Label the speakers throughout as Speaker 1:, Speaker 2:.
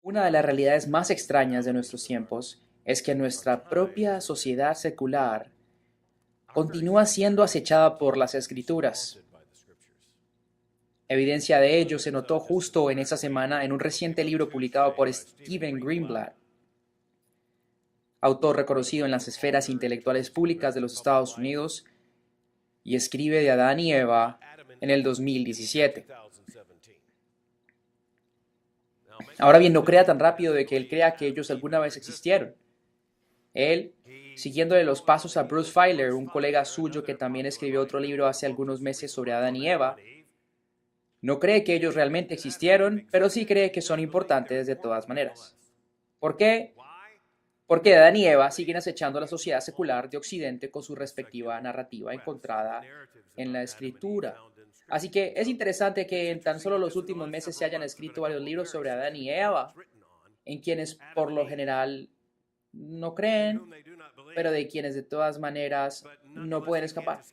Speaker 1: Una de las realidades más extrañas de nuestros tiempos es que nuestra propia sociedad secular continúa siendo acechada por las escrituras. Evidencia de ello se notó justo en esa semana en un reciente libro publicado por Stephen Greenblatt, autor reconocido en las esferas intelectuales públicas de los Estados Unidos, y escribe de Adán y Eva en el 2017. Ahora bien, no crea tan rápido de que él crea que ellos alguna vez existieron. Él, siguiéndole los pasos a Bruce Feiler, un colega suyo que también escribió otro libro hace algunos meses sobre Adán y Eva, no cree que ellos realmente existieron, pero sí cree que son importantes de todas maneras. ¿Por qué? Porque Adán y Eva siguen acechando a la sociedad secular de Occidente con su respectiva narrativa encontrada en la Escritura. Así que es interesante que en tan solo los últimos meses se hayan escrito varios libros sobre Adán y Eva, en quienes por lo general no creen, pero de quienes de todas maneras no pueden escapar.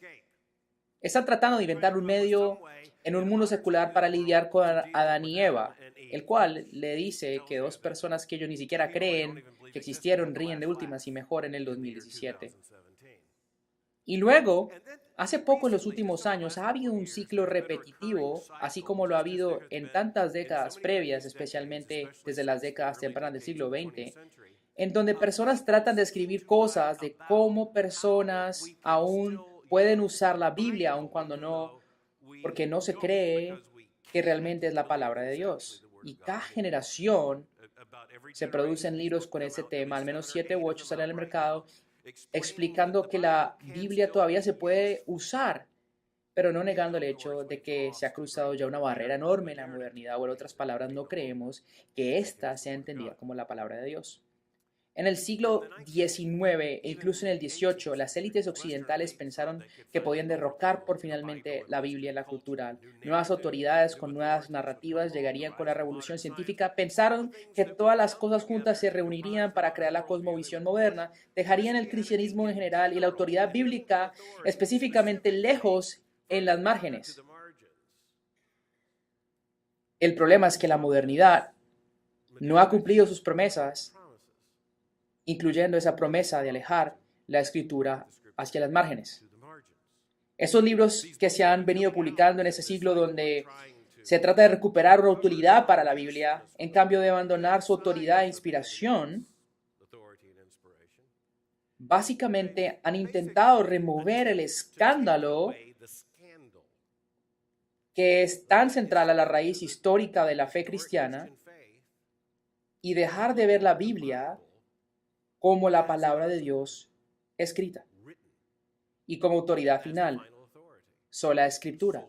Speaker 1: Están tratando de inventar un medio en un mundo secular para lidiar con Adán y Eva, el cual le dice que dos personas que ellos ni siquiera creen que existieron ríen de últimas y mejor en el 2017. Y luego, hace poco en los últimos años ha habido un ciclo repetitivo, así como lo ha habido en tantas décadas previas, especialmente desde las décadas tempranas del siglo XX, en donde personas tratan de escribir cosas de cómo personas aún pueden usar la Biblia, aun cuando no, porque no se cree que realmente es la palabra de Dios. Y cada generación se producen libros con ese tema, al menos 7 u 8 salen al mercado, explicando que la Biblia todavía se puede usar, pero no negando el hecho de que se ha cruzado ya una barrera enorme en la modernidad, o en otras palabras, no creemos que ésta sea entendida como la palabra de Dios. En el siglo XIX e incluso en el XVIII, las élites occidentales pensaron que podían derrocar por finalmente la Biblia en la cultura. Nuevas autoridades con nuevas narrativas llegarían con la revolución científica. Pensaron que todas las cosas juntas se reunirían para crear la cosmovisión moderna, dejarían el cristianismo en general y la autoridad bíblica específicamente lejos en las márgenes. El problema es que la modernidad no ha cumplido sus promesas, incluyendo esa promesa de alejar la escritura hacia las márgenes. Esos libros que se han venido publicando en ese siglo donde se trata de recuperar una autoridad para la Biblia, en cambio de abandonar su autoridad e inspiración, básicamente han intentado remover el escándalo que es tan central a la raíz histórica de la fe cristiana y dejar de ver la Biblia como la palabra de Dios escrita y como autoridad final, sola escritura.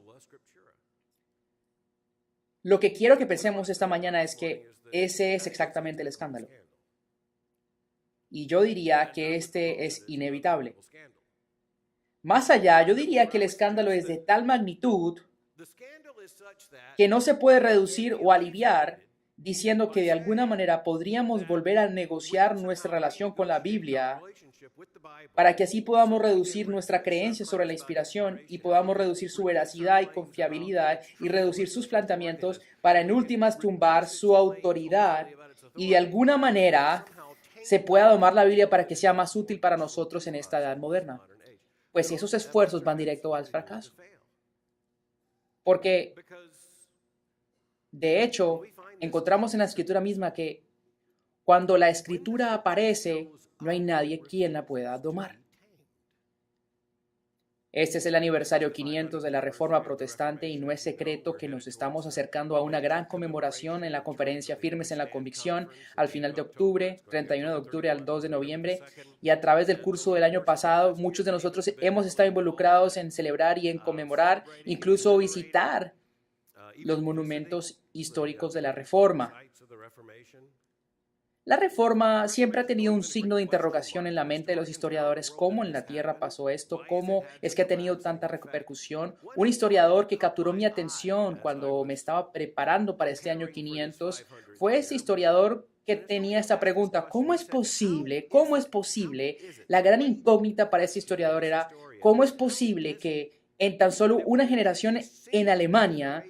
Speaker 1: Lo que quiero que pensemos esta mañana es que ese es exactamente el escándalo. Y yo diría que este es inevitable. Más allá, yo diría que el escándalo es de tal magnitud que no se puede reducir o aliviar diciendo que de alguna manera podríamos volver a negociar nuestra relación con la Biblia para que así podamos reducir nuestra creencia sobre la inspiración y podamos reducir su veracidad y confiabilidad y reducir sus planteamientos para en últimas tumbar su autoridad y de alguna manera se pueda domar la Biblia para que sea más útil para nosotros en esta edad moderna. Pues esos esfuerzos van directo al fracaso. Porque, de hecho, encontramos en la escritura misma que cuando la escritura aparece, no hay nadie quien la pueda domar. Este es el aniversario 500 de la Reforma Protestante y no es secreto que nos estamos acercando a una gran conmemoración en la conferencia Firmes en la Convicción al final de octubre, 31 de octubre al 2 de noviembre, y a través del curso del año pasado muchos de nosotros hemos estado involucrados en celebrar y en conmemorar, incluso visitar los monumentos históricos de la Reforma. La Reforma siempre ha tenido un signo de interrogación en la mente de los historiadores. ¿Cómo en la Tierra pasó esto? ¿Cómo es que ha tenido tanta repercusión? Un historiador que capturó mi atención cuando me estaba preparando para este año 500 fue ese historiador que tenía esta pregunta: ¿cómo es posible? ¿Cómo es posible? La gran incógnita para ese historiador era: ¿cómo es posible que en tan solo una generación en Alemania,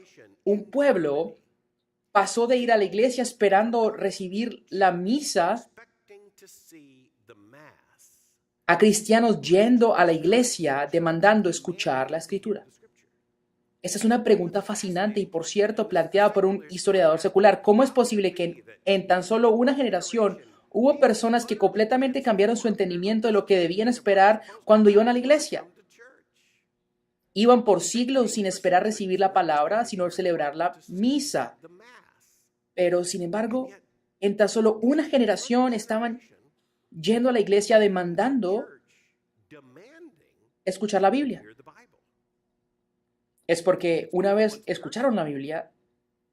Speaker 1: un pueblo pasó de ir a la iglesia esperando recibir la misa a cristianos yendo a la iglesia demandando escuchar la escritura? Esta es una pregunta fascinante y, por cierto, planteada por un historiador secular. ¿Cómo es posible que en tan solo una generación hubo personas que completamente cambiaron su entendimiento de lo que debían esperar cuando iban a la iglesia? Iban por siglos sin esperar recibir la palabra, sino celebrar la misa. Pero, sin embargo, en tan solo una generación estaban yendo a la iglesia demandando escuchar la Biblia. Es porque una vez escucharon la Biblia,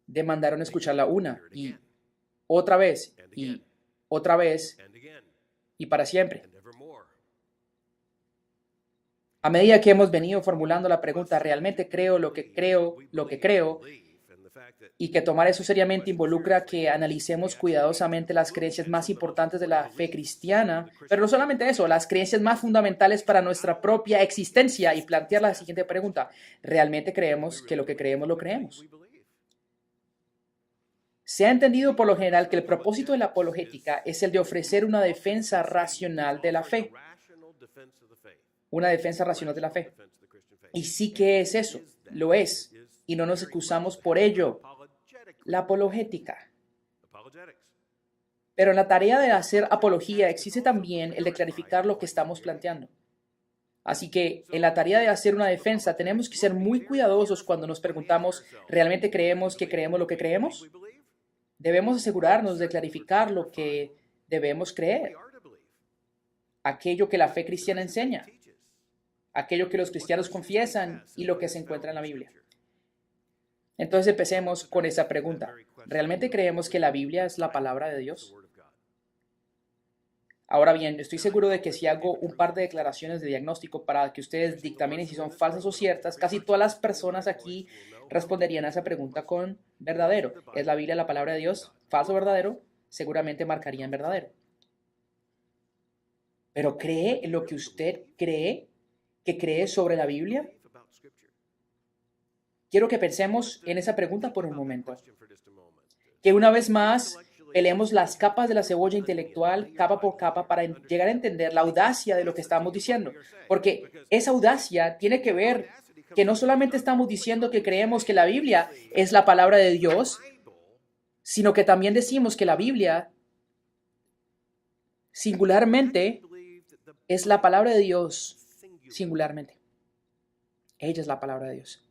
Speaker 1: demandaron escucharla una y otra vez y otra vez y para siempre. A medida que hemos venido formulando la pregunta, ¿realmente creo lo que creo, y que tomar eso seriamente involucra que analicemos cuidadosamente las creencias más importantes de la fe cristiana, pero no solamente eso, las creencias más fundamentales para nuestra propia existencia, y plantear la siguiente pregunta: ¿realmente creemos que lo que creemos lo creemos? Se ha entendido por lo general que el propósito de la apologética es el de ofrecer una defensa racional de la fe. Una defensa racional de la fe. Y sí que es eso, lo es, y no nos excusamos por ello. La apologética. Pero en la tarea de hacer apología existe también el de clarificar lo que estamos planteando. Así que en la tarea de hacer una defensa tenemos que ser muy cuidadosos cuando nos preguntamos, ¿realmente creemos que creemos lo que creemos? Debemos asegurarnos de clarificar lo que debemos creer, aquello que la fe cristiana enseña, aquello que los cristianos confiesan y lo que se encuentra en la Biblia. Entonces empecemos con esa pregunta. ¿Realmente creemos que la Biblia es la palabra de Dios? Ahora bien, estoy seguro de que si hago un par de declaraciones de diagnóstico para que ustedes dictaminen si son falsas o ciertas, casi todas las personas aquí responderían a esa pregunta con verdadero. ¿Es la Biblia la palabra de Dios? ¿Falso o verdadero? Seguramente marcarían verdadero. ¿Pero cree en lo que usted cree que cree sobre la Biblia? Quiero que pensemos en esa pregunta por un momento. Que una vez más pelemos las capas de la cebolla intelectual, capa por capa, para llegar a entender la audacia de lo que estamos diciendo. Porque esa audacia tiene que ver que no solamente estamos diciendo que creemos que la Biblia es la palabra de Dios, sino que también decimos que la Biblia singularmente es la palabra de Dios, singularmente. Ella es la palabra de Dios.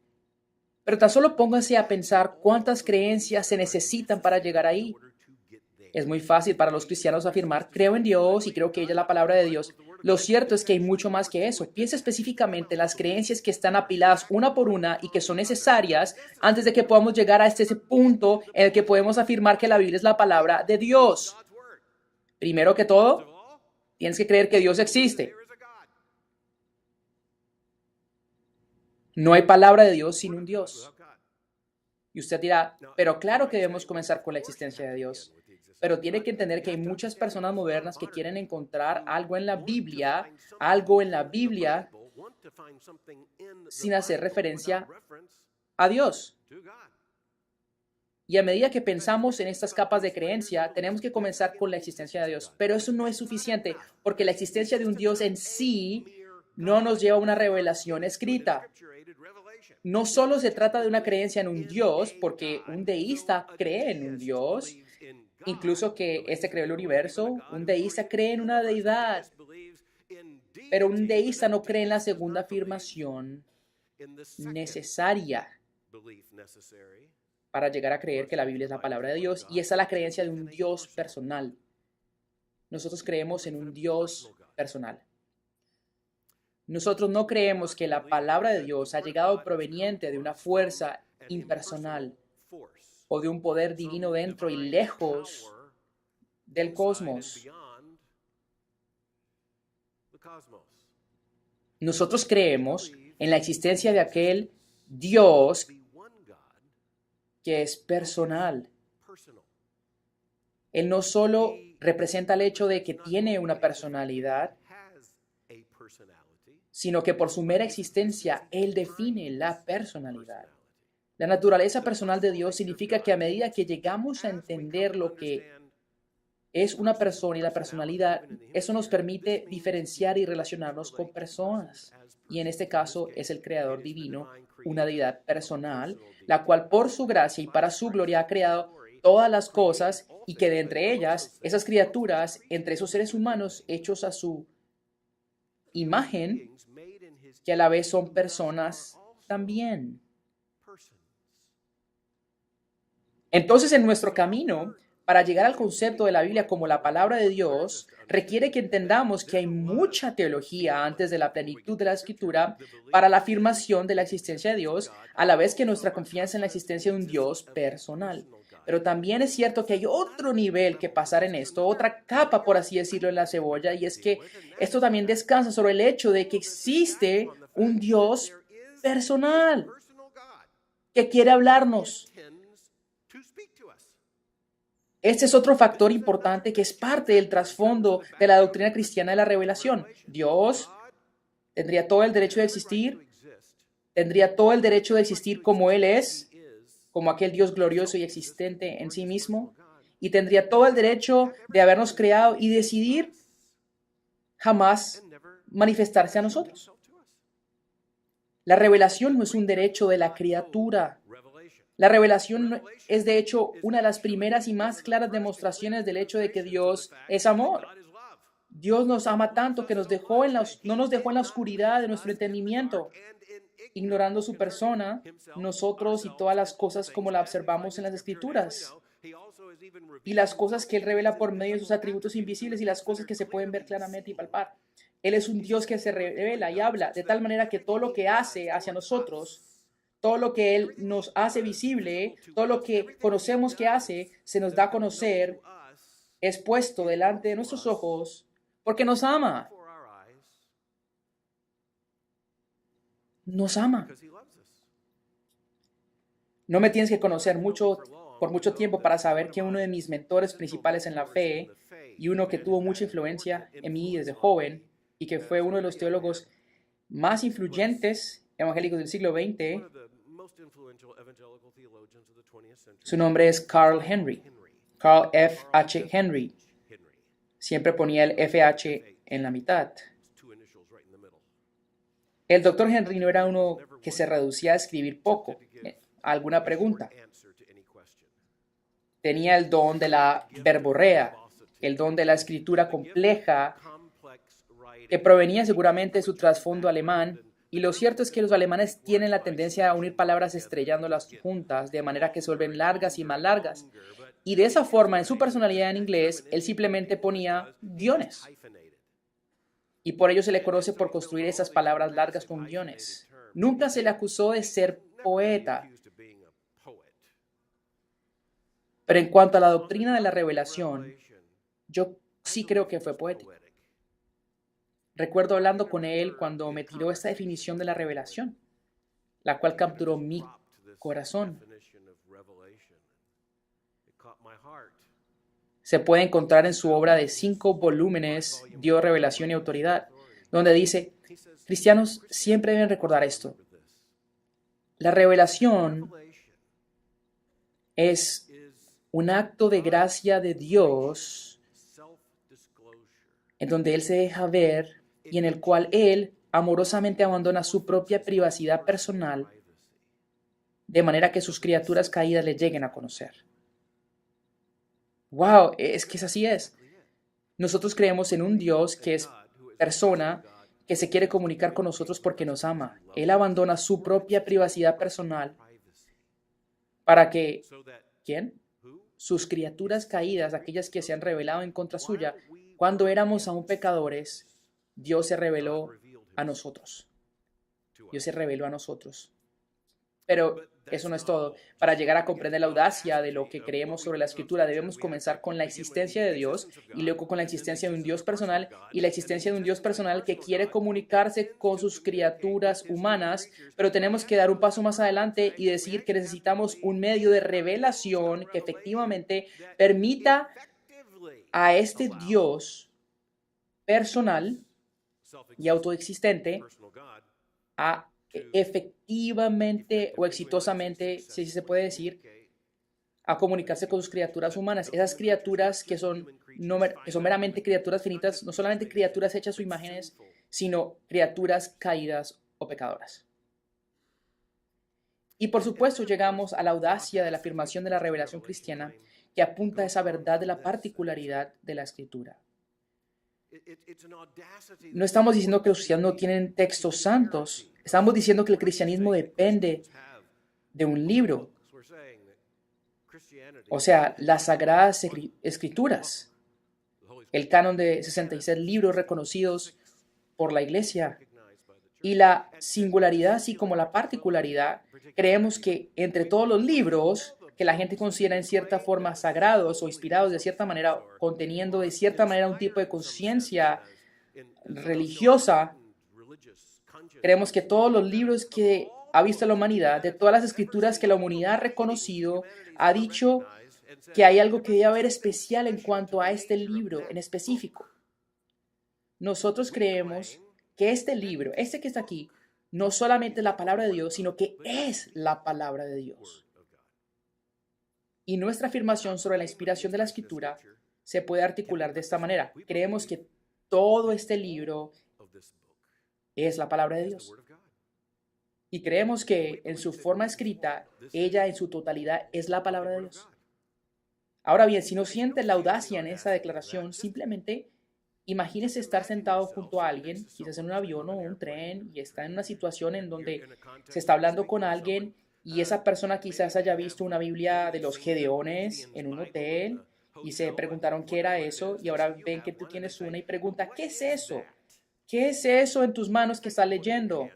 Speaker 1: Pero tan solo pónganse a pensar cuántas creencias se necesitan para llegar ahí. Es muy fácil para los cristianos afirmar, creo en Dios y creo que ella es la palabra de Dios. Lo cierto es que hay mucho más que eso. Piensa específicamente en las creencias que están apiladas una por una y que son necesarias antes de que podamos llegar a ese punto en el que podemos afirmar que la Biblia es la palabra de Dios. Primero que todo, tienes que creer que Dios existe. No hay palabra de Dios sin un Dios. Y usted dirá, pero claro que debemos comenzar con la existencia de Dios. Pero tiene que entender que hay muchas personas modernas que quieren encontrar algo en la Biblia, sin hacer referencia a Dios. Y a medida que pensamos en estas capas de creencia, tenemos que comenzar con la existencia de Dios. Pero eso no es suficiente, porque la existencia de un Dios en sí no nos lleva a una revelación escrita. No solo se trata de una creencia en un Dios, porque un deísta cree en un Dios, incluso que éste creó el universo. Un deísta cree en una deidad, pero un deísta no cree en la segunda afirmación necesaria para llegar a creer que la Biblia es la palabra de Dios, y esa es la creencia de un Dios personal. Nosotros creemos en un Dios personal. Nosotros no creemos que la palabra de Dios ha llegado proveniente de una fuerza impersonal o de un poder divino dentro y lejos del cosmos. Nosotros creemos en la existencia de aquel Dios que es personal. Él no solo representa el hecho de que tiene una personalidad, sino que por su mera existencia, Él define la personalidad. La naturaleza personal de Dios significa que a medida que llegamos a entender lo que es una persona y la personalidad, eso nos permite diferenciar y relacionarnos con personas. Y en este caso es el Creador divino, una deidad personal, la cual por su gracia y para su gloria ha creado todas las cosas y que de entre ellas, esas criaturas, entre esos seres humanos hechos a su imagen, que a la vez son personas también. Entonces, en nuestro camino, para llegar al concepto de la Biblia como la palabra de Dios, requiere que entendamos que hay mucha teología antes de la plenitud de la Escritura para la afirmación de la existencia de Dios, a la vez que nuestra confianza en la existencia de un Dios personal. Pero también es cierto que hay otro nivel que pasar en esto, otra capa, por así decirlo, en la cebolla, y es que esto también descansa sobre el hecho de que existe un Dios personal que quiere hablarnos. Este es otro factor importante que es parte del trasfondo de la doctrina cristiana de la revelación. Dios tendría todo el derecho de existir, tendría todo el derecho de existir como Él es, como aquel Dios glorioso y existente en sí mismo, y tendría todo el derecho de habernos creado y decidir jamás manifestarse a nosotros. La revelación no es un derecho de la criatura. La revelación es, de hecho, una de las primeras y más claras demostraciones del hecho de que Dios es amor. Dios nos ama tanto que no nos dejó en la oscuridad de nuestro entendimiento, ignorando su persona, nosotros y todas las cosas como la observamos en las Escrituras, y las cosas que Él revela por medio de sus atributos invisibles y las cosas que se pueden ver claramente y palpar. Él es un Dios que se revela y habla de tal manera que todo lo que hace hacia nosotros, todo lo que Él nos hace visible, todo lo que conocemos que hace, se nos da a conocer, es puesto delante de nuestros ojos porque nos ama. Nos ama. No me tienes que conocer por mucho tiempo para saber que uno de mis mentores principales en la fe y uno que tuvo mucha influencia en mí desde joven y que fue uno de los teólogos más influyentes evangélicos del siglo XX, su nombre es Carl Henry, Carl F. H. Henry. Siempre ponía el FH en la mitad. El doctor Henry no era uno que se reducía a escribir poco, a alguna pregunta. Tenía el don de la verborrea, el don de la escritura compleja, que provenía seguramente de su trasfondo alemán, y lo cierto es que los alemanes tienen la tendencia a unir palabras estrellándolas juntas, de manera que se vuelven largas y más largas. Y de esa forma, en su personalidad en inglés, él simplemente ponía guiones. Y por ello se le conoce por construir esas palabras largas con guiones. Nunca se le acusó de ser poeta. Pero en cuanto a la doctrina de la revelación, yo sí creo que fue poético. Recuerdo hablando con él cuando me tiró esta definición de la revelación, la cual capturó mi corazón. Se puede encontrar en su obra de 5 volúmenes, Dios, Revelación y Autoridad, donde dice, cristianos siempre deben recordar esto. La revelación es un acto de gracia de Dios en donde Él se deja ver y en el cual Él amorosamente abandona su propia privacidad personal de manera que sus criaturas caídas le lleguen a conocer. ¡Wow! Es que así es. Nosotros creemos en un Dios que es persona, que se quiere comunicar con nosotros porque nos ama. Él abandona su propia privacidad personal para que, ¿quién? Sus criaturas caídas, aquellas que se han rebelado en contra suya, cuando éramos aún pecadores, Dios se reveló a nosotros. Dios se reveló a nosotros. Pero eso no es todo. Para llegar a comprender la audacia de lo que creemos sobre la Escritura, debemos comenzar con la existencia de Dios y luego con la existencia de un Dios personal y la existencia de un Dios personal que quiere comunicarse con sus criaturas humanas, pero tenemos que dar un paso más adelante y decir que necesitamos un medio de revelación que efectivamente permita a este Dios personal y autoexistente a efectivamente o exitosamente, si se puede decir, a comunicarse con sus criaturas humanas. Esas criaturas que son meramente criaturas finitas, no solamente criaturas hechas a sus imágenes, sino criaturas caídas o pecadoras. Y por supuesto llegamos a la audacia de la afirmación de la revelación cristiana que apunta a esa verdad de la particularidad de la Escritura. No estamos diciendo que los cristianos no tienen textos santos, estamos diciendo que el cristianismo depende de un libro, o sea, las sagradas escrituras, el canon de 66 libros reconocidos por la Iglesia. Y la singularidad, así como la particularidad, creemos que entre todos los libros que la gente considera en cierta forma sagrados o inspirados de cierta manera, conteniendo de cierta manera un tipo de conciencia religiosa, creemos que todos los libros que ha visto la humanidad, de todas las escrituras que la humanidad ha reconocido, ha dicho que hay algo que debe haber especial en cuanto a este libro en específico. Nosotros creemos que este libro, este que está aquí, no solamente es la palabra de Dios, sino que es la palabra de Dios. Y nuestra afirmación sobre la inspiración de la Escritura se puede articular de esta manera. Creemos que todo este libro es la palabra de Dios. Y creemos que en su forma escrita, ella en su totalidad es la palabra de Dios. Ahora bien, si no sientes la audacia en esa declaración, simplemente imagínese estar sentado junto a alguien, quizás en un avión o un tren, y está en una situación en donde se está hablando con alguien y esa persona quizás haya visto una Biblia de los Gedeones en un hotel y se preguntaron qué era eso y ahora ven que tú tienes una y pregunta, ¿qué es eso? ¿Qué es eso en tus manos que estás leyendo?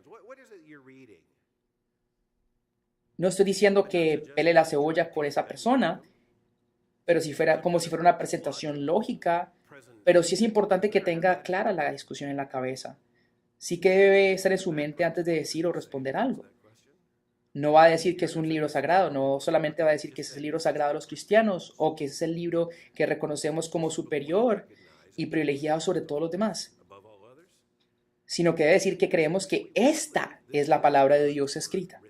Speaker 1: No estoy diciendo que pele la cebolla por esa persona, pero si fuera como si fuera una presentación lógica, pero sí es importante que tenga clara la discusión en la cabeza. Sí que debe estar en su mente antes de decir o responder algo. No va a decir que es un libro sagrado, no solamente va a decir que es el libro sagrado de los cristianos o que es el libro que reconocemos como superior y privilegiado sobre todos los demás, sino que debe decir que creemos que esta es la palabra de Dios escrita.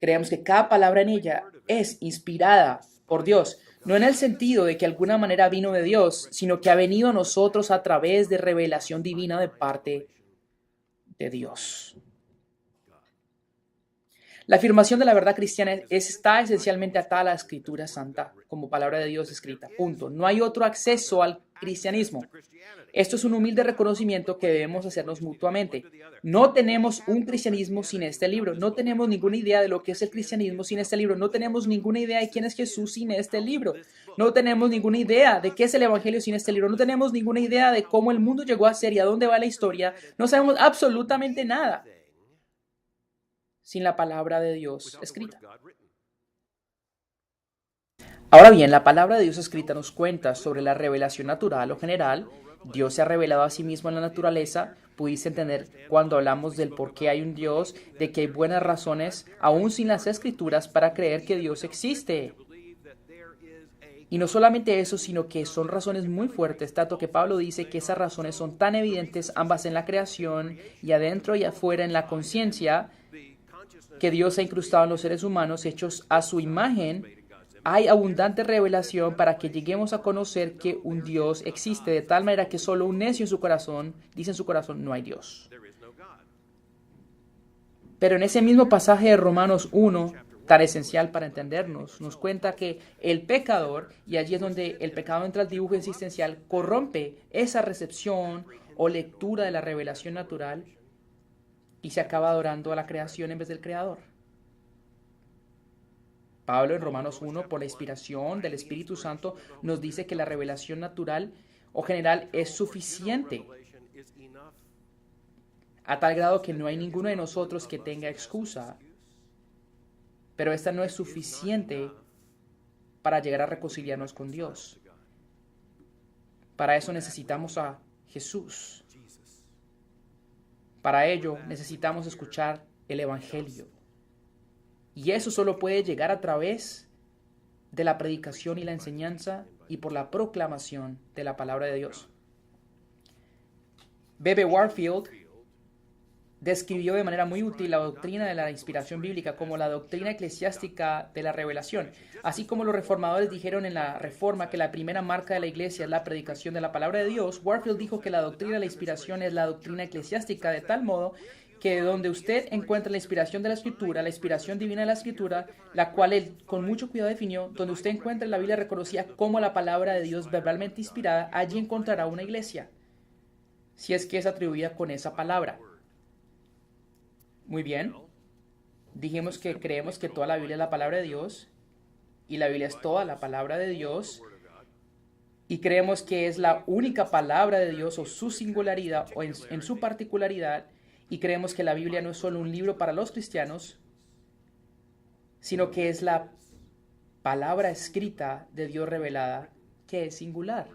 Speaker 1: Creemos que cada palabra en ella es inspirada por Dios, no en el sentido de que de alguna manera vino de Dios, sino que ha venido a nosotros a través de revelación divina de parte de Dios. La afirmación de la verdad cristiana está esencialmente atada a la Escritura Santa como palabra de Dios escrita. Punto. No hay otro acceso al cristianismo. Esto es un humilde reconocimiento que debemos hacernos mutuamente. No tenemos un cristianismo sin este libro. No tenemos ninguna idea de lo que es el cristianismo sin este libro. No tenemos ninguna idea de quién es Jesús sin este libro. No tenemos ninguna idea de qué es el Evangelio sin este libro. No tenemos ninguna idea de cómo el mundo llegó a ser y a dónde va la historia. No sabemos absolutamente nada sin la palabra de Dios escrita. Ahora bien, la palabra de Dios escrita nos cuenta sobre la revelación natural o general. Dios se ha revelado a sí mismo en la naturaleza. Pudiste entender cuando hablamos del por qué hay un Dios, de que hay buenas razones, aún sin las escrituras, para creer que Dios existe. Y no solamente eso, sino que son razones muy fuertes, tanto que Pablo dice que esas razones son tan evidentes, ambas en la creación y adentro y afuera en la conciencia, que Dios ha incrustado en los seres humanos hechos a su imagen. Hay abundante revelación para que lleguemos a conocer que un Dios existe, de tal manera que solo un necio en su corazón dice en su corazón no hay Dios. Pero en ese mismo pasaje de Romanos 1, tan esencial para entendernos, nos cuenta que el pecador, y allí es donde el pecado entra al dibujo existencial, corrompe esa recepción o lectura de la revelación natural y se acaba adorando a la creación en vez del Creador. Pablo en Romanos 1, por la inspiración del Espíritu Santo, nos dice que la revelación natural o general es suficiente, a tal grado que no hay ninguno de nosotros que tenga excusa, pero esta no es suficiente para llegar a reconciliarnos con Dios. Para eso necesitamos a Jesús. Para ello necesitamos escuchar el Evangelio. Y eso solo puede llegar a través de la predicación y la enseñanza y por la proclamación de la palabra de Dios. B.B. Warfield describió de manera muy útil la doctrina de la inspiración bíblica como la doctrina eclesiástica de la revelación. Así como los reformadores dijeron en la Reforma que la primera marca de la iglesia es la predicación de la palabra de Dios, Warfield dijo que la doctrina de la inspiración es la doctrina eclesiástica, de tal modo que donde usted encuentra la inspiración de la Escritura, la inspiración divina de la Escritura, la cual él con mucho cuidado definió, donde usted encuentra la Biblia reconocida como la palabra de Dios verbalmente inspirada, allí encontrará una iglesia, si es que es atribuida con esa palabra. Muy bien, dijimos que creemos que toda la Biblia es la palabra de Dios, y la Biblia es toda la palabra de Dios, y creemos que es la única palabra de Dios o su singularidad o en su particularidad, y creemos que la Biblia no es solo un libro para los cristianos, sino que es la palabra escrita de Dios revelada, que es singular.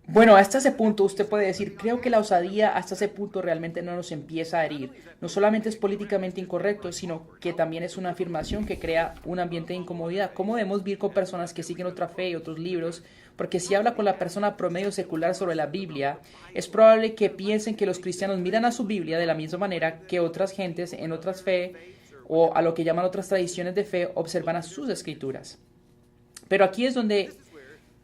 Speaker 1: Bueno, hasta ese punto usted puede decir, creo que la osadía hasta ese punto realmente no nos empieza a herir. No solamente es políticamente incorrecto, sino que también es una afirmación que crea un ambiente de incomodidad. ¿Cómo debemos vivir con personas que siguen otra fe y otros libros? Porque si habla con la persona promedio secular sobre la Biblia, es probable que piensen que los cristianos miran a su Biblia de la misma manera que otras gentes en otras fe o a lo que llaman otras tradiciones de fe observan a sus escrituras. Pero aquí es donde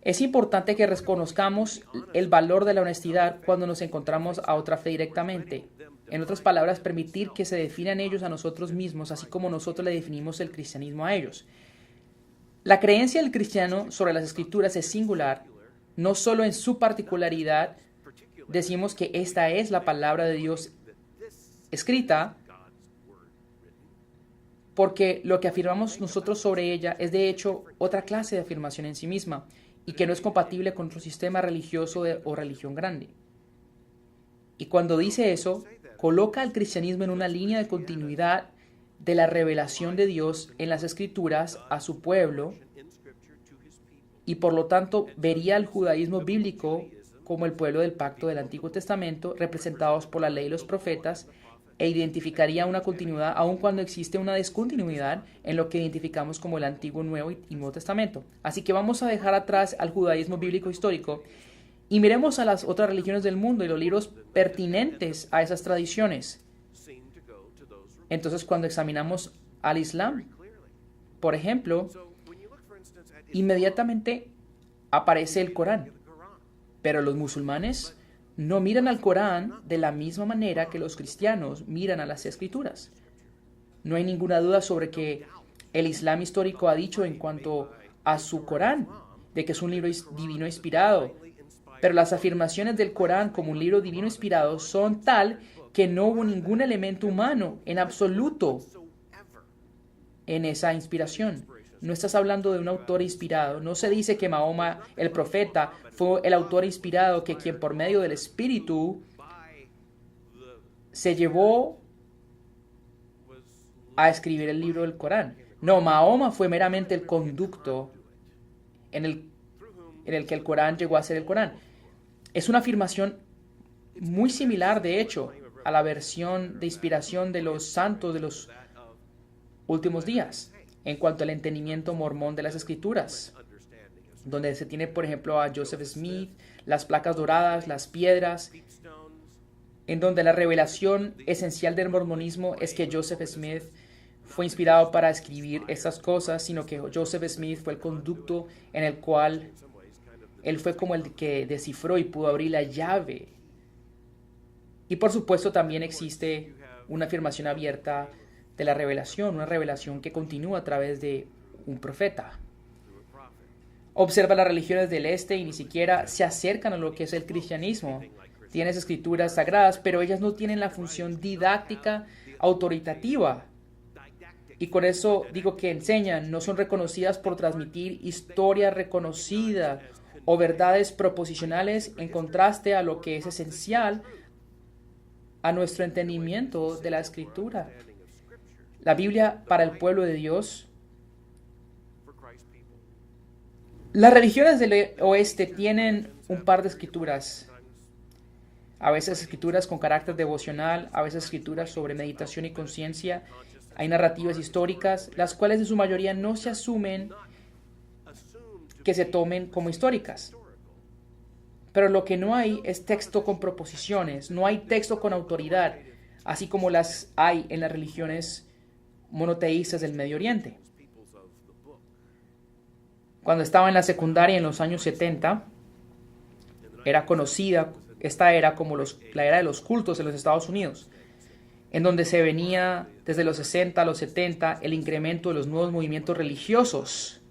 Speaker 1: es importante que reconozcamos el valor de la honestidad cuando nos encontramos a otra fe directamente. En otras palabras, permitir que se definan ellos a nosotros mismos, así como nosotros le definimos el cristianismo a ellos. La creencia del cristiano sobre las escrituras es singular, no solo en su particularidad. Decimos que esta es la palabra de Dios escrita, porque lo que afirmamos nosotros sobre ella es de hecho otra clase de afirmación en sí misma, y que no es compatible con otro sistema religioso o religión grande. Y cuando dice eso, coloca al cristianismo en una línea de continuidad de la revelación de Dios en las Escrituras a su pueblo, y por lo tanto vería al judaísmo bíblico como el pueblo del pacto del Antiguo Testamento, representados por la ley y los profetas, e identificaría una continuidad aun cuando existe una descontinuidad en lo que identificamos como el Antiguo, Nuevo y Nuevo Testamento. Así que vamos a dejar atrás al judaísmo bíblico histórico y miremos a las otras religiones del mundo y los libros pertinentes a esas tradiciones. Entonces, cuando examinamos al Islam, por ejemplo, inmediatamente aparece el Corán, pero los musulmanes no miran al Corán de la misma manera que los cristianos miran a las Escrituras. No hay ninguna duda sobre que el Islam histórico ha dicho en cuanto a su Corán, de que es un libro divino inspirado. Pero las afirmaciones del Corán como un libro divino inspirado son tal que no hubo ningún elemento humano en absoluto en esa inspiración. No estás hablando de un autor inspirado. No se dice que Mahoma, el profeta, fue el autor inspirado, que quien por medio del Espíritu se llevó a escribir el libro del Corán. No, Mahoma fue meramente el conducto en el que el Corán llegó a ser el Corán. Es una afirmación muy similar, de hecho, a la versión de inspiración de los santos de los últimos días, en cuanto al entendimiento mormón de las Escrituras, donde se tiene, por ejemplo, a Joseph Smith, las placas doradas, las piedras, en donde la revelación esencial del mormonismo es que Joseph Smith fue inspirado para escribir estas cosas, sino que Joseph Smith fue el conducto en el cual él fue como el que descifró y pudo abrir la llave. Y por supuesto también existe una afirmación abierta de la revelación, una revelación que continúa a través de un profeta. Observa las religiones del este y ni siquiera se acercan a lo que es el cristianismo. Tienes escrituras sagradas, pero ellas no tienen la función didáctica autoritativa. Y con eso digo que enseñan, no son reconocidas por transmitir historia reconocida o verdades proposicionales en contraste a lo que es esencial a nuestro entendimiento de la Escritura. La Biblia para el pueblo de Dios. Las religiones del oeste tienen un par de escrituras. A veces escrituras con carácter devocional, a veces escrituras sobre meditación y conciencia. Hay narrativas históricas, las cuales en su mayoría no se asumen que se tomen como históricas. Pero lo que no hay es texto con proposiciones, no hay texto con autoridad. así como las hay en las religiones monoteístas del Medio Oriente. Cuando estaba en la secundaria en los años 70, era conocida esta era como la era de los cultos en los Estados Unidos, en donde se venía desde los 60 a los 70 el incremento de los nuevos movimientos religiosos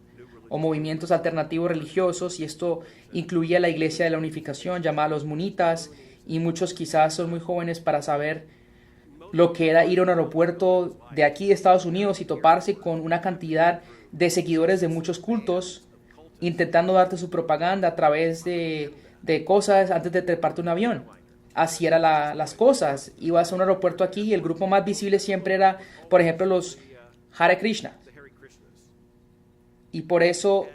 Speaker 1: o movimientos alternativos religiosos, y esto incluía la Iglesia de la Unificación, llamada los Munitas, y muchos quizás son muy jóvenes para saber lo que era ir a un aeropuerto de aquí de Estados Unidos y toparse con una cantidad de seguidores de muchos cultos intentando darte su propaganda a través de cosas antes de treparte un avión. Así eran las cosas. Ibas a un aeropuerto aquí y el grupo más visible siempre era, por ejemplo, los Hare Krishna. Y por eso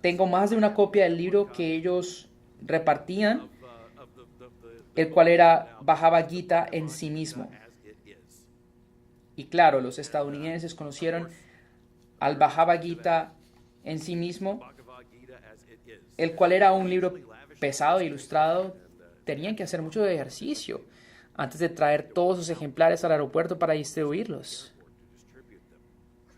Speaker 1: tengo más de una copia del libro que ellos repartían, el cual era Bhagavad Gita en sí mismo. Y claro, los estadounidenses conocieron al Bhagavad Gita en sí mismo, el cual era un libro pesado e ilustrado. Tenían que hacer mucho ejercicio antes de traer todos sus ejemplares al aeropuerto para distribuirlos.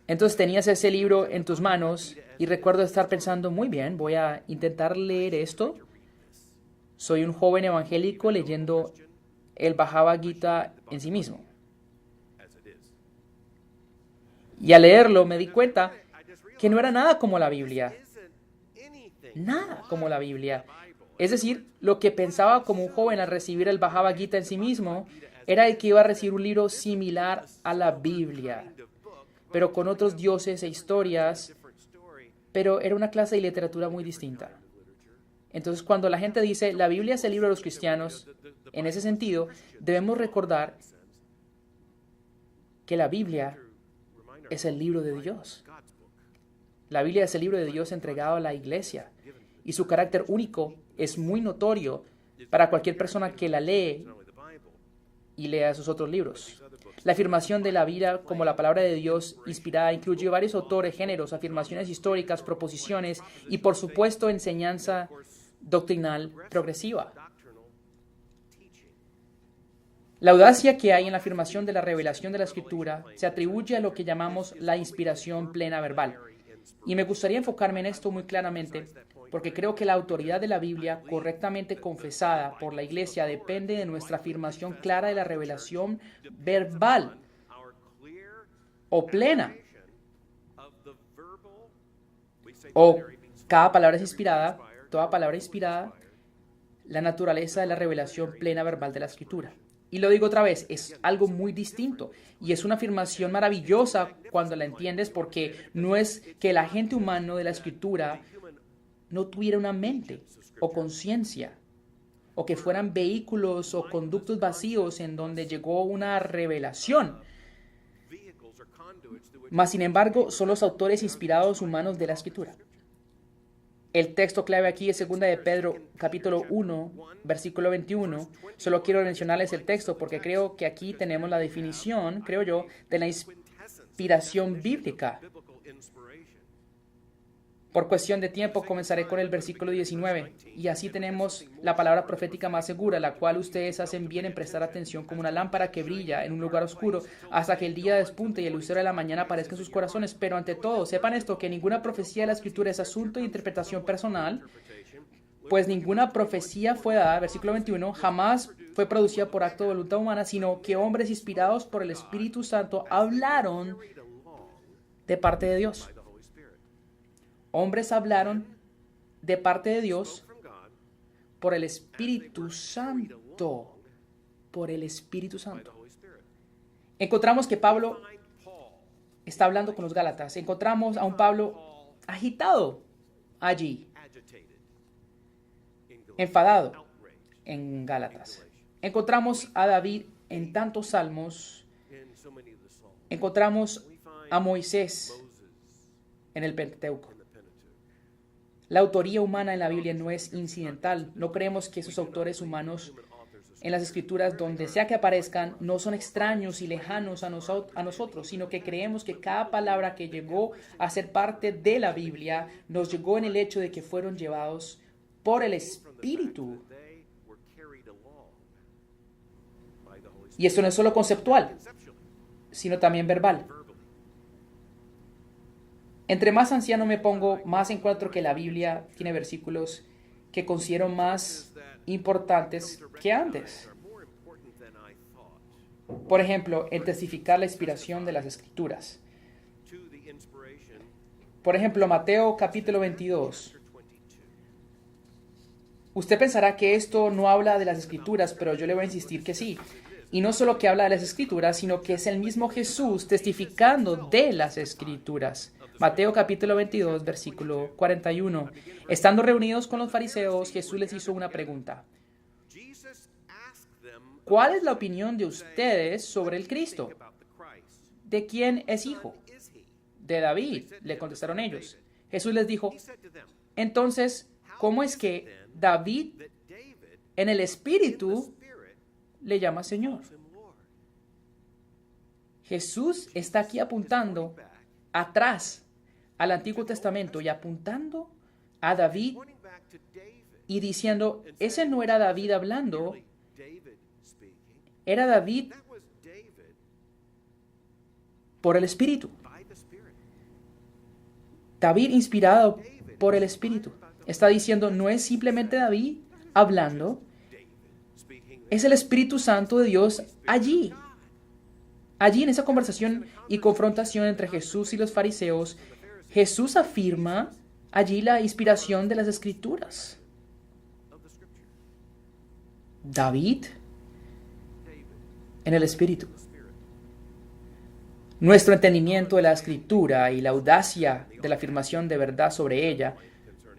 Speaker 1: Entonces tenías ese libro en tus manos y recuerdo estar pensando, muy bien, voy a intentar leer esto. Soy un joven evangélico leyendo el Bhagavad Gita en sí mismo. Y al leerlo me di cuenta que no era nada como la Biblia. Nada como la Biblia. Es decir, lo que pensaba como un joven al recibir el Bhagavad Gita en sí mismo era el que iba a recibir un libro similar a la Biblia, pero con otros dioses e historias, pero era una clase de literatura muy distinta. Entonces, cuando la gente dice, la Biblia es el libro de los cristianos, en ese sentido, debemos recordar que la Biblia es el libro de Dios. La Biblia es el libro de Dios entregado a la iglesia, y su carácter único es muy notorio para cualquier persona que la lee y lea sus otros libros. La afirmación de la Biblia como la palabra de Dios inspirada incluye varios autores, géneros, afirmaciones históricas, proposiciones y, por supuesto, enseñanza doctrinal progresiva. La audacia que hay en la afirmación de la revelación de la Escritura se atribuye a lo que llamamos la inspiración plena verbal. Y me gustaría enfocarme en esto muy claramente, porque creo que la autoridad de la Biblia, correctamente confesada por la Iglesia, depende de nuestra afirmación clara de la revelación verbal o plena. O cada palabra es inspirada, toda palabra inspirada, la naturaleza de la revelación plena verbal de la Escritura. Y lo digo otra vez, es algo muy distinto y es una afirmación maravillosa cuando la entiendes, porque no es que el agente humano de la Escritura no tuviera una mente o conciencia, o que fueran vehículos o conductos vacíos en donde llegó una revelación. Mas, sin embargo, son los autores inspirados humanos de la Escritura. El texto clave aquí es 2 de Pedro, capítulo 1, versículo 21. Solo quiero mencionarles el texto porque creo que aquí tenemos la definición, creo yo, de la inspiración bíblica. Por cuestión de tiempo comenzaré con el versículo 19, y así tenemos la palabra profética más segura, la cual ustedes hacen bien en prestar atención como una lámpara que brilla en un lugar oscuro hasta que el día despunte y el lucero de la mañana aparezca en sus corazones. Pero ante todo, sepan esto, que ninguna profecía de la Escritura es asunto de interpretación personal, pues ninguna profecía fue dada, versículo 21, jamás fue producida por acto de voluntad humana, sino que hombres inspirados por el Espíritu Santo hablaron de parte de Dios. Hombres hablaron de parte de Dios por el Espíritu Santo. Por el Espíritu Santo. Encontramos que Pablo está hablando con los Gálatas. Encontramos a un Pablo agitado allí, enfadado en Gálatas. Encontramos a David en tantos salmos. Encontramos a Moisés en el Pentateuco. La autoría humana en la Biblia no es incidental. No creemos que esos autores humanos en las Escrituras, donde sea que aparezcan, no son extraños y lejanos a nosotros, sino que creemos que cada palabra que llegó a ser parte de la Biblia nos llegó en el hecho de que fueron llevados por el Espíritu. Y esto no es solo conceptual, sino también verbal. Entre más anciano me pongo, más encuentro que la Biblia tiene versículos que considero más importantes que antes. Por ejemplo, en testificar la inspiración de las Escrituras. Por ejemplo, Mateo capítulo 22. Usted pensará que esto no habla de las Escrituras, pero yo le voy a insistir que sí. Y no solo que habla de las Escrituras, sino que es el mismo Jesús testificando de las Escrituras. Mateo capítulo 22, versículo 41. Estando reunidos con los fariseos, Jesús les hizo una pregunta. ¿Cuál es la opinión de ustedes sobre el Cristo? ¿De quién es hijo? De David, le contestaron ellos. Jesús les dijo, entonces, ¿cómo es que David en el Espíritu le llama Señor? Jesús está aquí apuntando atrás al Antiguo Testamento y apuntando a David y diciendo, ese no era David hablando, era David por el Espíritu. David inspirado por el Espíritu. Está diciendo, no es simplemente David hablando, es el Espíritu Santo de Dios allí. Allí en esa conversación y confrontación entre Jesús y los fariseos, Jesús afirma allí la inspiración de las Escrituras. David en el Espíritu. Nuestro entendimiento de la Escritura y la audacia de la afirmación de verdad sobre ella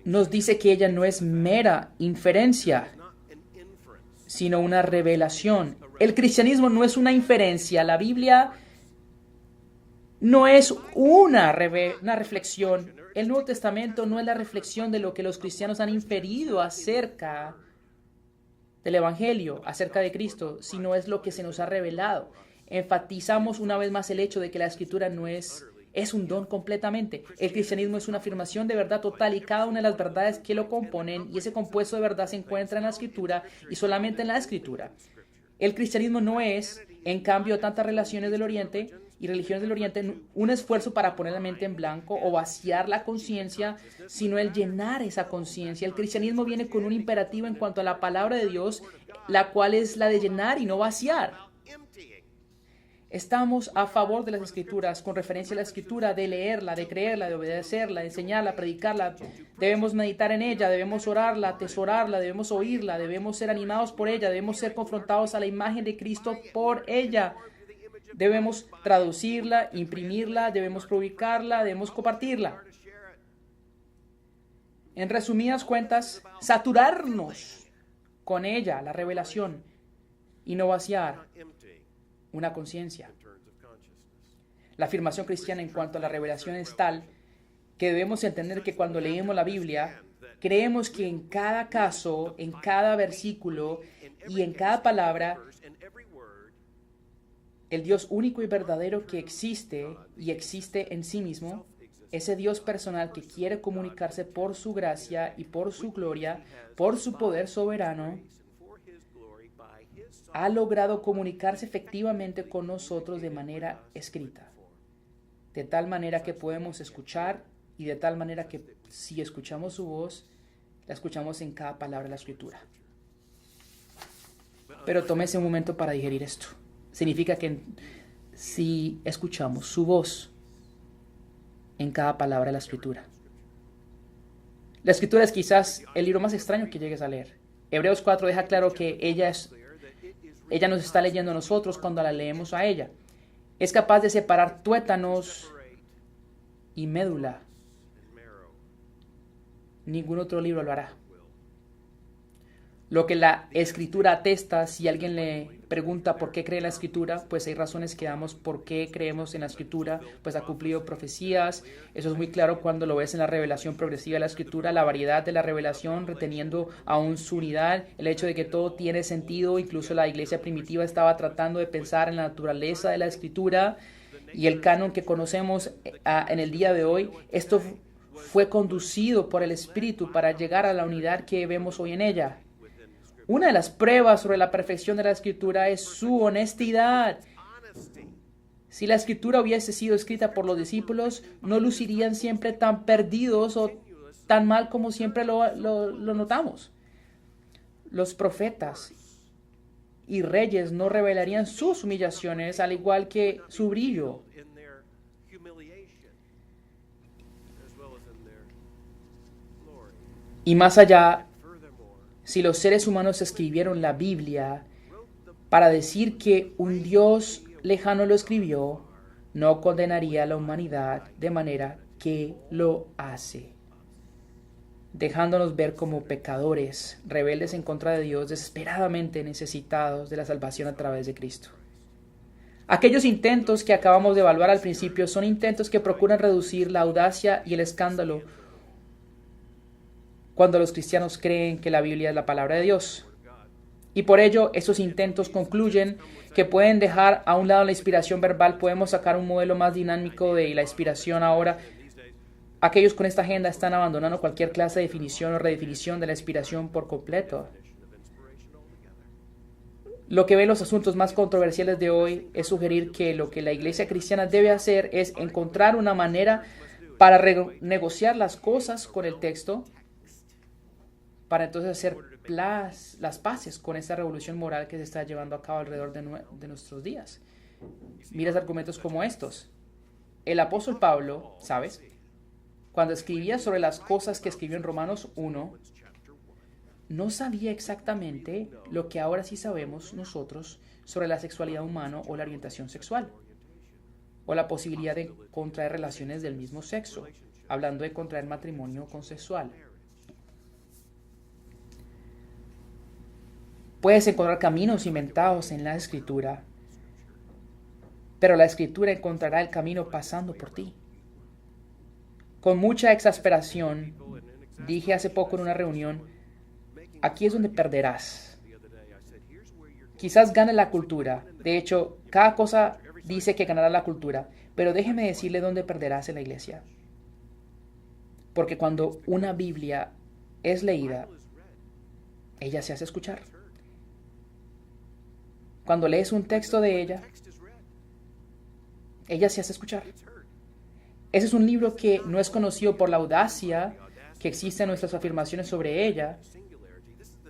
Speaker 1: nos dice que ella no es mera inferencia, sino una revelación. El cristianismo no es una inferencia. La Biblia no es una reflexión. El Nuevo Testamento no es la reflexión de lo que los cristianos han inferido acerca del Evangelio, acerca de Cristo, sino es lo que se nos ha revelado. Enfatizamos una vez más el hecho de que la Escritura no es un don completamente. El cristianismo es una afirmación de verdad total y cada una de las verdades que lo componen y ese compuesto de verdad se encuentra en la Escritura y solamente en la Escritura. El cristianismo no es, en cambio, tantas relaciones del Oriente y religiones del Oriente, un esfuerzo para poner la mente en blanco o vaciar la conciencia, sino el llenar esa conciencia. El cristianismo viene con un imperativo en cuanto a la palabra de Dios, la cual es la de llenar y no vaciar. Estamos a favor de las Escrituras, con referencia a la Escritura, de leerla, de creerla, de obedecerla, de enseñarla, predicarla. Debemos meditar en ella, debemos orarla, atesorarla, debemos oírla, debemos ser animados por ella, debemos ser confrontados a la imagen de Cristo por ella. Debemos traducirla, imprimirla, debemos publicarla, debemos compartirla. En resumidas cuentas, saturarnos con ella, la revelación, y no vaciar una conciencia. La afirmación cristiana en cuanto a la revelación es tal que debemos entender que cuando leemos la Biblia, creemos que en cada caso, en cada versículo y en cada palabra, el Dios único y verdadero que existe y existe en sí mismo, ese Dios personal que quiere comunicarse por su gracia y por su gloria, por su poder soberano, ha logrado comunicarse efectivamente con nosotros de manera escrita, de tal manera que podemos escuchar y de tal manera que si escuchamos su voz, la escuchamos en cada palabra de la Escritura. Pero tómese un momento para digerir esto. Significa que si escuchamos su voz en cada palabra de la Escritura. La Escritura es quizás el libro más extraño que llegues a leer. Hebreos 4 deja claro que ella nos está leyendo a nosotros cuando la leemos a ella. Es capaz de separar tuétanos y médula. Ningún otro libro lo hará. Lo que la Escritura atesta, si alguien le pregunta por qué cree en la Escritura, pues hay razones que damos por qué creemos en la Escritura, pues ha cumplido profecías. Eso es muy claro cuando lo ves en la revelación progresiva de la Escritura, la variedad de la revelación, reteniendo aún su unidad, el hecho de que todo tiene sentido. Incluso la iglesia primitiva estaba tratando de pensar en la naturaleza de la Escritura y el canon que conocemos en el día de hoy. Esto fue conducido por el Espíritu para llegar a la unidad que vemos hoy en ella. Una de las pruebas sobre la perfección de la Escritura es su honestidad. Si la Escritura hubiese sido escrita por los discípulos, no lucirían siempre tan perdidos o tan mal como siempre lo notamos. Los profetas y reyes no revelarían sus humillaciones, al igual que su brillo. Y más allá, si los seres humanos escribieron la Biblia para decir que un Dios lejano lo escribió, no condenaría a la humanidad de manera que lo hace, dejándonos ver como pecadores, rebeldes en contra de Dios, desesperadamente necesitados de la salvación a través de Cristo. Aquellos intentos que acabamos de evaluar al principio son intentos que procuran reducir la audacia y el escándalo cuando los cristianos creen que la Biblia es la palabra de Dios. Y por ello, esos intentos concluyen que pueden dejar a un lado la inspiración verbal, podemos sacar un modelo más dinámico de la inspiración ahora. Aquellos con esta agenda están abandonando cualquier clase de definición o redefinición de la inspiración por completo. Lo que ven los asuntos más controversiales de hoy es sugerir que lo que la iglesia cristiana debe hacer es encontrar una manera para renegociar las cosas con el texto, para entonces hacer las paces con esta revolución moral que se está llevando a cabo alrededor de nuestros días. Miras argumentos como estos. El apóstol Pablo, ¿sabes?, cuando escribía sobre las cosas que escribió en Romanos 1, no sabía exactamente lo que ahora sí sabemos nosotros sobre la sexualidad humana o la orientación sexual, o la posibilidad de contraer relaciones del mismo sexo, hablando de contraer matrimonio consensual. Puedes encontrar caminos inventados en la Escritura, pero la Escritura encontrará el camino pasando por ti. Con mucha exasperación, dije hace poco en una reunión, aquí es donde perderás. Quizás gane la cultura. De hecho, cada cosa dice que ganará la cultura, pero déjeme decirle dónde perderás en la iglesia. Porque cuando una Biblia es leída, ella se hace escuchar. Cuando lees un texto de ella se hace escuchar. Ese es un libro que no es conocido por la audacia que existe en nuestras afirmaciones sobre ella,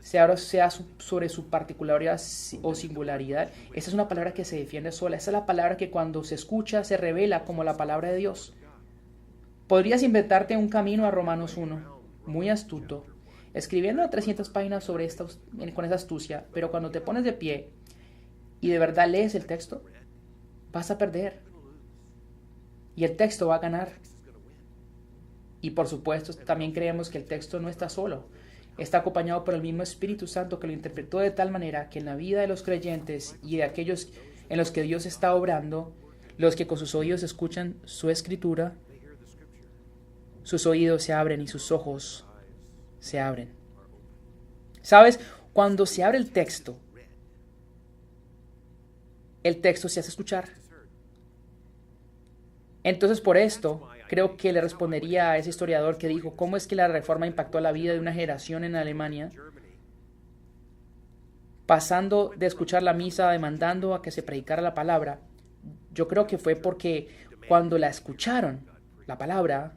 Speaker 1: sea sobre su particularidad o singularidad. Esa es una palabra que se defiende sola. Esa es la palabra que cuando se escucha se revela como la palabra de Dios. Podrías inventarte un camino a Romanos 1, muy astuto, escribiendo 300 páginas sobre con esa astucia, pero cuando te pones de pie y de verdad lees el texto, vas a perder. Y el texto va a ganar. Y por supuesto, también creemos que el texto no está solo. Está acompañado por el mismo Espíritu Santo que lo interpretó de tal manera que en la vida de los creyentes y de aquellos en los que Dios está obrando, los que con sus oídos escuchan su escritura, sus oídos se abren y sus ojos se abren. ¿Sabes? Cuando se abre el texto se hace escuchar. Entonces, por esto, creo que le respondería a ese historiador que dijo, ¿cómo es que la reforma impactó la vida de una generación en Alemania? Pasando de escuchar la misa, demandando a que se predicara la palabra, yo creo que fue porque cuando la escucharon, la palabra,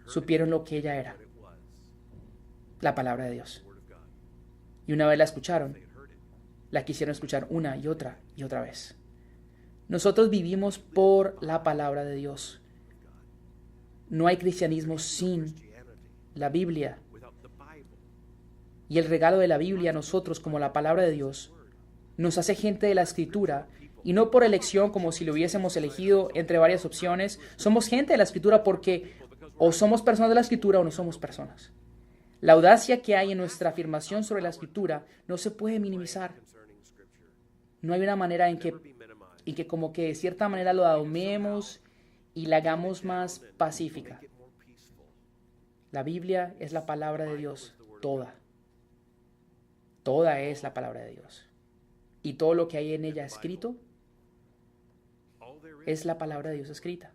Speaker 1: supieron lo que ella era, la palabra de Dios. Y una vez la escucharon, la quisieron escuchar una y otra vez. Nosotros vivimos por la palabra de Dios. No hay cristianismo sin la Biblia. Y el regalo de la Biblia a nosotros como la palabra de Dios nos hace gente de la Escritura, y no por elección como si lo hubiésemos elegido entre varias opciones. Somos gente de la Escritura porque o somos personas de la Escritura o no somos personas. La audacia que hay en nuestra afirmación sobre la Escritura no se puede minimizar. No hay una manera en que como que de cierta manera lo domemos y la hagamos más pacífica. La Biblia es la palabra de Dios, toda. Toda es la palabra de Dios. Y todo lo que hay en ella escrito es la palabra de Dios escrita.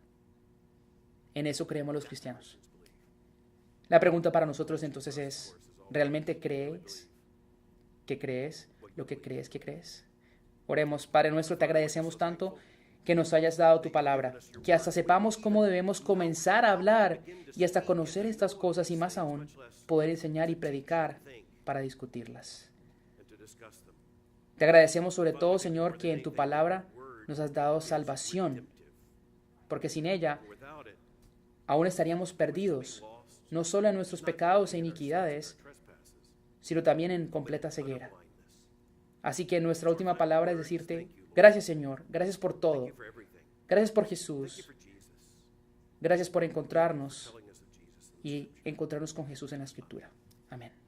Speaker 1: En eso creemos los cristianos. La pregunta para nosotros entonces es, ¿realmente crees que crees lo que crees que crees. Oremos. Padre nuestro, te agradecemos tanto que nos hayas dado tu palabra, que hasta sepamos cómo debemos comenzar a hablar y hasta conocer estas cosas y más aún, poder enseñar y predicar para discutirlas. Te agradecemos sobre todo, Señor, que en tu palabra nos has dado salvación, porque sin ella aún estaríamos perdidos, no solo en nuestros pecados e iniquidades, sino también en completa ceguera. Así que nuestra última palabra es decirte, gracias Señor, gracias por todo, gracias por Jesús, gracias por encontrarnos y encontrarnos con Jesús en la Escritura. Amén.